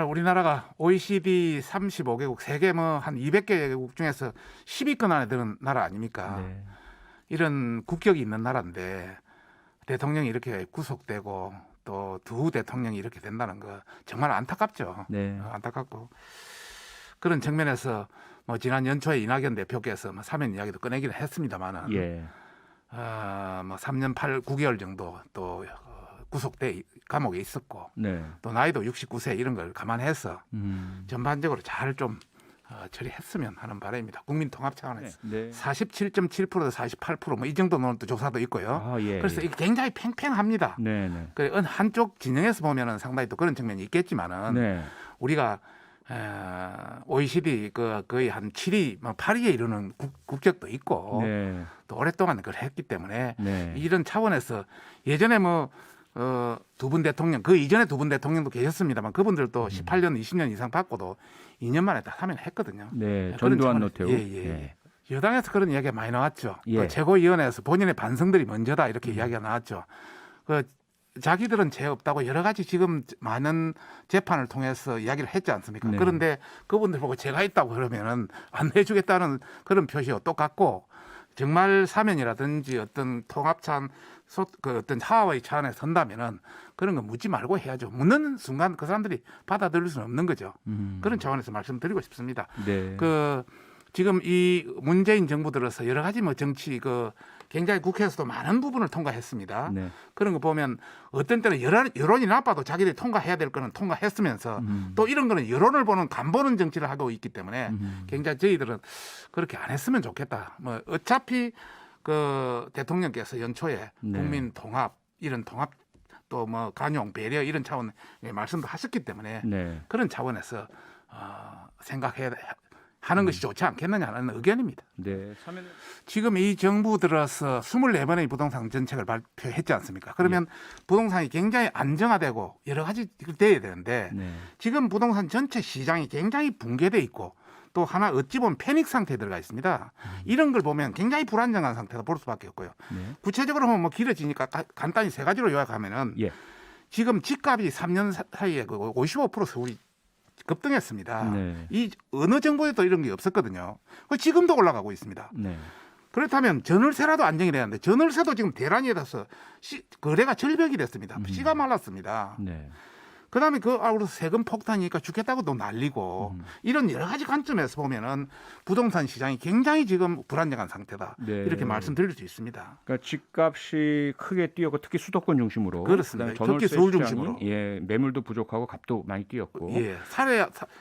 정말 우리나라가 OECD 35개국, 세계 뭐 한 200개국 중에서 10위권 안에 드는 나라 아닙니까? 네. 이런 국격이 있는 나라인데 대통령이 이렇게 구속되고 또 두 대통령이 이렇게 된다는 거 정말 안타깝죠. 네. 안타깝고 그런 측면에서 뭐 지난 연초에 이낙연 대표께서 뭐 사면 이야기도 꺼내기는 했습니다만은 예. 뭐 3년 9개월 정도 또 구속돼 감옥에 있었고 네. 또 나이도 69세 이런 걸 감안해서 음. 전반적으로 잘 좀 처리했으면 하는 바람입니다. 국민 통합 차원에서 네. 47.7%도 48%뭐 이 정도는 또 조사도 있고요. 아, 예. 그래서 이게 굉장히 팽팽합니다. 네, 네. 그 한쪽 진영에서 보면은 상당히 또 그런 측면이 있겠지만은 네. 우리가 OECD 거의 한 7위, 8위에 이르는 국격도 있고 네. 또 오랫동안 그걸 했기 때문에 네. 이런 차원에서 예전에 뭐 두 분 대통령 그 이전에 두 분 대통령도 계셨습니다만 그분들도 18년, 20년 이상 받고도 2년 만에 다 사면을 했거든요. 네. 그런 전두환 차원에서- 노태우. 예. 여당에서 그런 이야기가 많이 나왔죠. 예. 또 최고위원회에서 본인의 반성들이 먼저다 이렇게 이야기가 나왔죠. 그 자기들은 죄 없다고 여러 가지 지금 많은 재판을 통해서 이야기를 했지 않습니까? 네. 그런데 그분들 보고 죄가 있다고 그러면은 안 해주겠다는 그런 표시와 똑같고 정말 사면이라든지 어떤 통합찬 그 어떤 하와의 차원에 선다면은 그런 거 묻지 말고 해야죠. 묻는 순간 그 사람들이 받아들일 수는 없는 거죠. 그런 차원에서 말씀드리고 싶습니다. 네. 그 지금 이 문재인 정부 들어서 여러 가지 뭐 정치 굉장히 국회에서도 많은 부분을 통과했습니다. 네. 그런 거 보면 어떤 때는 여론이 나빠도 자기들이 통과해야 될 거는 통과했으면서 또 이런 거는 여론을 보는 간 보는 정치를 하고 있기 때문에 굉장히 저희들은 그렇게 안 했으면 좋겠다. 뭐 어차피 그 대통령께서 연초에 네. 국민 통합 이런 통합 또 뭐 간용 배려 이런 차원의 말씀도 하셨기 때문에 네. 그런 차원에서 생각해야 하는 것이 좋지 않겠느냐 하는 의견입니다. 네. 사면 지금 이 정부 들어서 24번의 부동산 정책을 발표했지 않습니까? 그러면 부동산이 굉장히 안정화되고 여러 가지 돼야 되는데 네. 지금 부동산 전체 시장이 굉장히 붕괴돼 있고 또 하나 어찌 보면 패닉 상태에 들어가 있습니다. 이런 걸 보면 굉장히 불안정한 상태다 볼 수밖에 없고요. 네. 구체적으로 보면 뭐 길어지니까 간단히 세 가지로 요약하면은 예. 지금 집값이 3년 사이에 그 55% 서울이 급등했습니다. 네. 이 어느 정부에도 이런 게 없었거든요. 지금도 올라가고 있습니다. 네. 그렇다면 전월세라도 안정이 돼야 하는데 전월세도 지금 대란이 돼서 거래가 절벽이 됐습니다. 씨가 말랐습니다. 네. 그다음에 그래서 세금 폭탄이니까 죽겠다고도 난리고 이런 여러 가지 관점에서 보면은 부동산 시장이 굉장히 지금 불안정한 상태다. 네. 이렇게 말씀드릴 수 있습니다. 그러니까 집값이 크게 뛰었고 특히 수도권 중심으로 그렇습니다. 그다음에 특히 전월세 서울 시장이, 중심으로. 예, 매물도 부족하고 값도 많이 뛰었고. 예,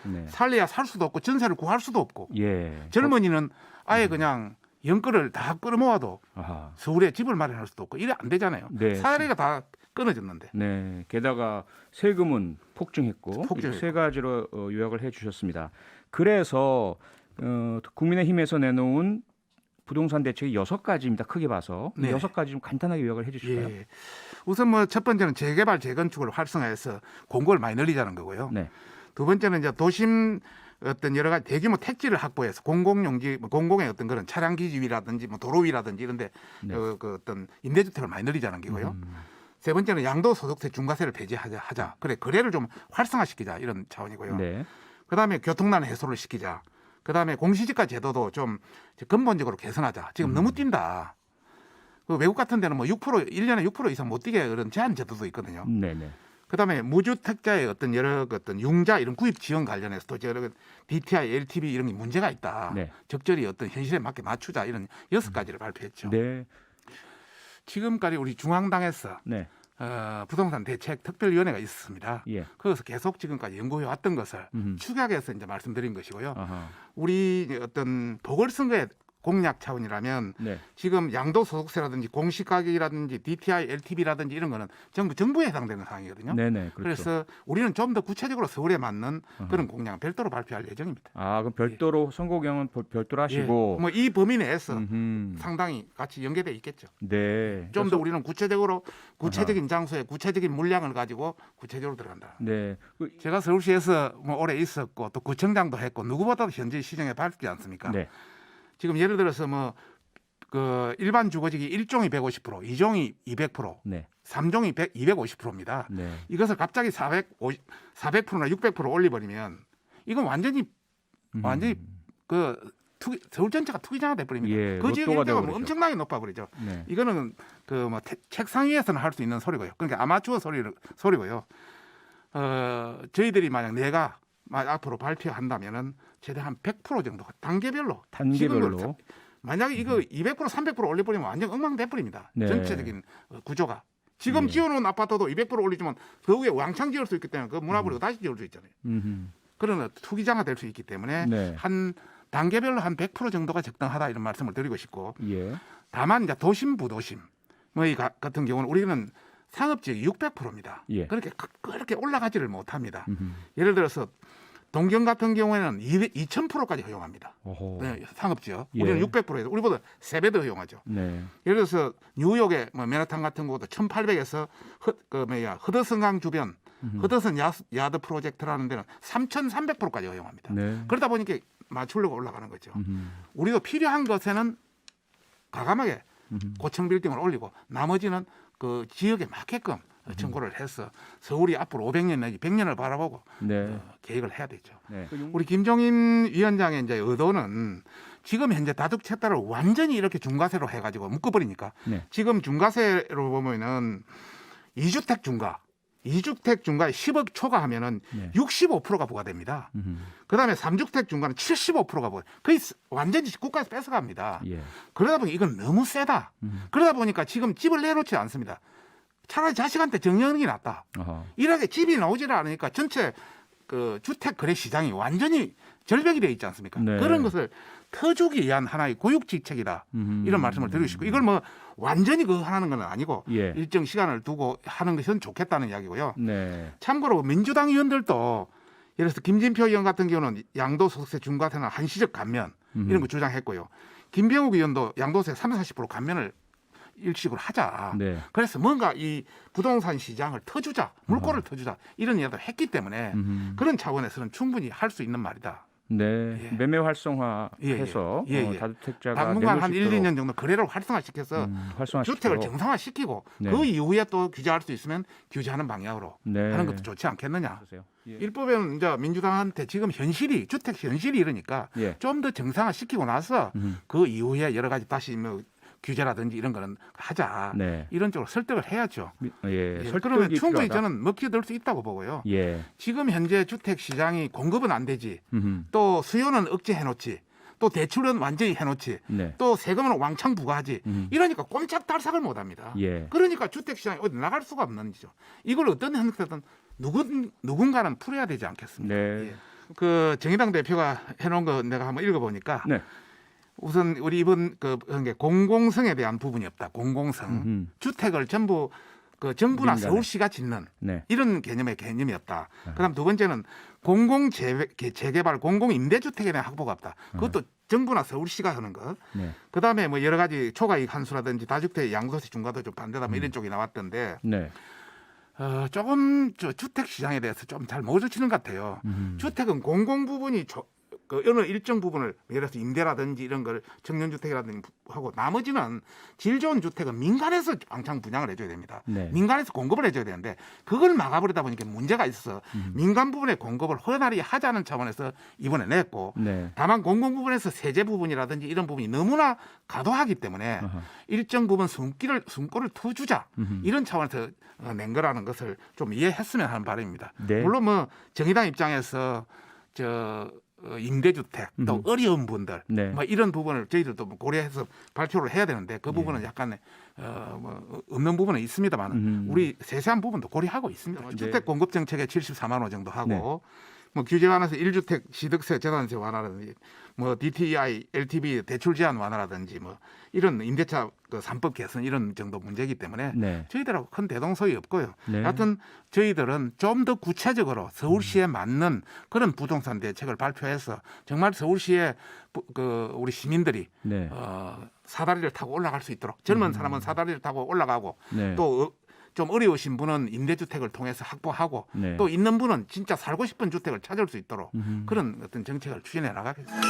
네. 살래야 살 수도 없고 전세를 구할 수도 없고 예. 젊은이는 아예 그냥 연끌을 다 끌어모아도 아하. 서울에 집을 마련할 수도 없고 이래 안 되잖아요. 네. 사례가 다 끊어졌는데. 네. 게다가 세금은 폭증했고 폭증했고. 세 가지로 요약을 해 주셨습니다. 그래서 국민의힘에서 내놓은 부동산 대책이 6가지입니다. 크게 봐서 네. 6가지 좀 간단하게 요약을 해 주실까요? 예. 우선 뭐 첫 번째는 재개발 재건축을 활성화해서 공고를 많이 늘리자는 거고요. 네. 두 번째는 이제 도심 어떤 여러 가지 대규모 택지를 확보해서 공공용지, 공공의 어떤 그런 차량 기지위라든지 뭐 도로 위라든지 이런데 네. 그 어떤 임대주택을 많이 늘리자는 거고요. 세 번째는 양도소득세 중과세를 폐지하자. 그래 거래를 좀 활성화시키자 이런 차원이고요. 네. 그다음에 교통난 해소를 시키자. 그다음에 공시지가 제도도 좀 근본적으로 개선하자. 지금 너무 뛴다. 그 외국 같은 데는 뭐 6% 1년에 6% 이상 못 뛰게 그런 제한 제도도 있거든요. 네, 네. 그다음에 무주택자의 어떤 여러 어떤 융자 이런 구입 지원 관련해서도 여러 DTI, LTV 이런 게 문제가 있다. 네. 적절히 어떤 현실에 맞게 맞추자 이런 6가지를 발표했죠. 네. 지금까지 우리 중앙당에서 네. 부동산 대책 특별위원회가 있었습니다. 예. 거기서 계속 지금까지 연구해 왔던 것을 음흠. 축약해서 이제 말씀드린 것이고요. 아하. 우리 어떤 보궐선거의 공약 차원이라면 네. 지금 양도소득세라든지 공시가격이라든지 DTI, LTV라든지 이런 거는 전부 정부에 해당되는 사항이거든요. 네, 네. 그렇죠. 그래서 우리는 좀 더 구체적으로 서울에 맞는 그런 공약을 별도로 발표할 예정입니다. 아, 그럼 별도로 선거경은 별도로 하시고 뭐 이 범위 내에서 음흠. 상당히 같이 연계돼 있겠죠. 네. 좀 더 우리는 구체적인 장소에 구체적인 물량을 가지고 구체적으로 들어간다. 네. 제가 서울시에서 뭐 오래 있었고 또 구청장도 했고 누구보다도 현재 시정에 밟지 않습니까? 네. 지금 예를 들어서 뭐 그 일반 주거지기 1종이 150%, 2종이 200%, 네. 3종이 250%입니다. 네. 이것을 갑자기 400%나 600% 올려버리면 이건 완전히 그 서울 전체가 투기장화 돼버립니다. 예, 그 지역 로또가 일대가 뭐 돼버리죠. 엄청나게 높아버리죠. 네. 이거는 그 뭐 책상 위에서는 할 수 있는 소리고요. 그러니까 아마추어 소리고요. 저희들이 만약 내가 앞으로 발표한다면은 최대 한 100% 정도 단계별로. 단계별로. 만약에 이거 200% 300% 올려버리면 완전 엉망돼버립니다. 네. 전체적인 구조가. 지금 지어놓은 아파트도 200% 올리지만 그 위에 왕창 지을 수 있기 때문에 그 문화부로 다시 지을 수 있잖아요. 그러나 투기장화 될 수 있기 때문에 네. 한 단계별로 한 100% 정도가 적당하다 이런 말씀을 드리고 싶고 예. 다만 이제 도심 부도심 뭐 이 같은 경우는 우리는 상업지역이 600%입니다. 예. 그렇게 올라가지를 못합니다. 예를 들어서 동경 같은 경우에는 2000%까지 허용합니다. 네, 상업지역. 예. 우리는 600%에서 우리보다 3배 더 허용하죠. 네. 예를 들어서 뉴욕의 뭐 맨하탄 같은 곳도 1800에서 허드슨강 주변 허드슨 야드 프로젝트라는 데는 3300%까지 허용합니다. 네. 그러다 보니까 맞추려고 올라가는 거죠. 우리도 필요한 것에는 과감하게 고층 빌딩을 올리고 나머지는 그 지역에 맞게끔 청구를 해서 서울이 앞으로 500년 내지 100년을 바라보고 네. 계획을 해야 되죠. 네. 우리 김종인 위원장의 이제 의도는 지금 현재 다주택자를 완전히 이렇게 중과세로 해가지고 묶어버리니까 네. 지금 중과세로 보면은 2주택 중과에 10억 초과하면은 네. 65%가 부과됩니다. 그다음에 3주택 중과는 75%가 부과. 거의 완전히 국가에서 뺏어갑니다. 예. 그러다 보니 이건 너무 세다. 그러다 보니까 지금 집을 내놓지 않습니다. 차라리 자식한테 정리하는 게 낫다. 아하. 이렇게 집이 나오지를 않으니까 전체 그 주택 거래 시장이 완전히 절벽이 되어 있지 않습니까? 네. 그런 것을 터주기 위한 하나의 고육지책이다. 이런 말씀을 드리고 싶고 이걸 뭐 완전히 그거 하는 건 아니고 예. 일정 시간을 두고 하는 것은 좋겠다는 이야기고요. 네. 참고로 민주당 의원들도 예를 들어서 김진표 의원 같은 경우는 양도소득세 중과세나 한시적 감면 이런 거 주장했고요. 김병욱 의원도 양도세 30-40% 감면을 일식으로 하자. 네. 그래서 뭔가 이 부동산 시장을 터주자, 물꼬를 터주자 이런 이야기도 했기 때문에 그런 차원에서는 충분히 할 수 있는 말이다. 네. 예. 매매 활성화해서 예, 예. 다주택자가 당분간 한 내놓을 1, 수 있도록 2년 정도 거래를 활성화시켜서 활성화시키도록. 주택을 정상화시키고 네. 그 이후에 또 규제할 수 있으면 규제하는 방향으로 네. 하는 것도 좋지 않겠느냐. 보세요. 예. 일법에는 이제 민주당한테 지금 현실이 주택 현실이 이러니까 예. 좀 더 정상화시키고 나서 그 이후에 여러 가지 다시 뭐 규제라든지 이런 거는 하자. 네. 이런 쪽으로 설득을 해야죠. 예. 예, 설득이 그러면 충분히 필요하다. 저는 먹혀들 수 있다고 보고요. 예. 지금 현재 주택 시장이 공급은 안 되지. 음흠. 또 수요는 억제해 놓지. 또 대출은 완전히 해 놓지. 네. 또 세금은 왕창 부과하지. 이러니까 꼼짝달싹을 못 합니다. 예. 그러니까 주택 시장이 어디 나갈 수가 없는 거죠. 이걸 어떤 형태든 누군가는 풀어야 되지 않겠습니까? 네. 예. 그 정의당 대표가 해놓은 거 내가 한번 읽어보니까 네. 우선 우리 이번 그 공공성에 대한 부분이 없다. 공공성 주택을 전부 그 정부나 민간에. 서울시가 짓는 네. 이런 개념이 없다. 그다음 두 번째는 공공 재개발 공공 임대주택에 대한 확보가 없다. 그것도 정부나 서울시가 하는 것. 네. 그다음에 뭐 여러 가지 초과이익 환수라든지 다주택 양도세 중과도 좀 반대다 뭐 이런 쪽이 나왔던데 네. 조금 주택 시장에 대해서 좀 잘 모르시는 것 같아요. 주택은 공공 부분이 그 어느 일정 부분을 예를 들어서 임대라든지 이런 걸 청년주택이라든지 하고 나머지는 질 좋은 주택은 민간에서 왕창 분양을 해줘야 됩니다. 네. 민간에서 공급을 해줘야 되는데 그걸 막아버리다 보니까 문제가 있어서 민간 부분의 공급을 허나리 하자는 차원에서 이번에 냈고 네. 다만 공공 부분에서 세제 부분이라든지 이런 부분이 너무나 과도하기 때문에 아하. 일정 부분 숨골을 터주자 이런 차원에서 낸 거라는 것을 좀 이해했으면 하는 바람입니다. 네. 물론 뭐 정의당 입장에서 임대주택 또 어려운 분들 네. 뭐 이런 부분을 저희들도 뭐 고려해서 발표를 해야 되는데 그 부분은 약간 뭐 없는 부분은 있습니다만 우리 세세한 부분도 고려하고 있습니다. 네. 주택 공급 정책에 74만 원 정도 하고 뭐 규제 완화해서 1주택 취득세 재산세 완화라든지 뭐 DTI, LTV 대출 제한 완화라든지 뭐 이런 임대차 그 3법 개선 이런 정도 문제이기 때문에 네. 저희들하고 큰 대동소이 없고요. 네. 하여튼 저희들은 좀 더 구체적으로 서울시에 맞는 그런 부동산 대책을 발표해서 정말 서울시에 그 우리 시민들이 네. 사다리를 타고 올라갈 수 있도록 젊은 사람은 사다리를 타고 올라가고 네. 또 좀 어려우신 분은 임대주택을 통해서 확보하고 네. 또 있는 분은 진짜 살고 싶은 주택을 찾을 수 있도록 그런 어떤 정책을 추진해 나가겠습니다.